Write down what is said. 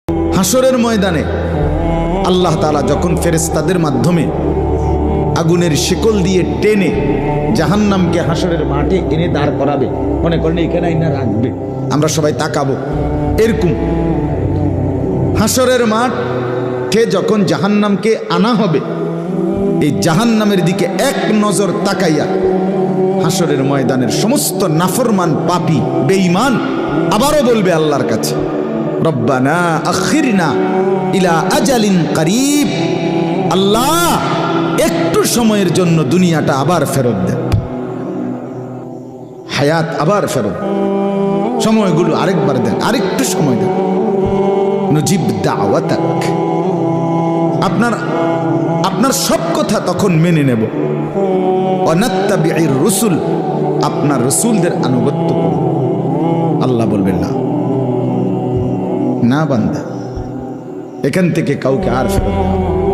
হাসরের ময়দানে আল্লাহ তাআলা যখন ফেরেশতাদের মাধ্যমে আগুনের শিকল দিয়ে টেনে জাহান্নামকে হাসরের মাঠে এনে দাঁড় করাবে, মনে করেন এখানে আইনা রাখবে, আমরা সবাই তাকাবো, এরকম হাসরের মাঠে যখন জাহান্নামকে আনা হবে, এই জাহান্নামের দিকে এক নজর তাকাইয়া হাসরের ময়দানের সমস্ত নাফরমান পাপী বেঈমান আবারও বলবে আল্লাহর কাছে, রব্বানা আখিরনা ইলা আজালিন করিব, আল্লাহ একটু সময়ের জন্য দুনিয়াটা আবার ফেরত দেন, হায়াত আবার ফেরত, সময়গুলো আরেকবার দেন, আরেকটু সময় দেন, নুজিব দাওয়াতাক, আপনার সব কথা তখন মেনে নেব, ওয়ানাত্তাবিউর রুসুল, আপনার রসুলদের আনুগত্য করব। আল্লাহ বলবেন না, না বান্দা, এখান থেকে কাউকে আর ফেরত দেওয়া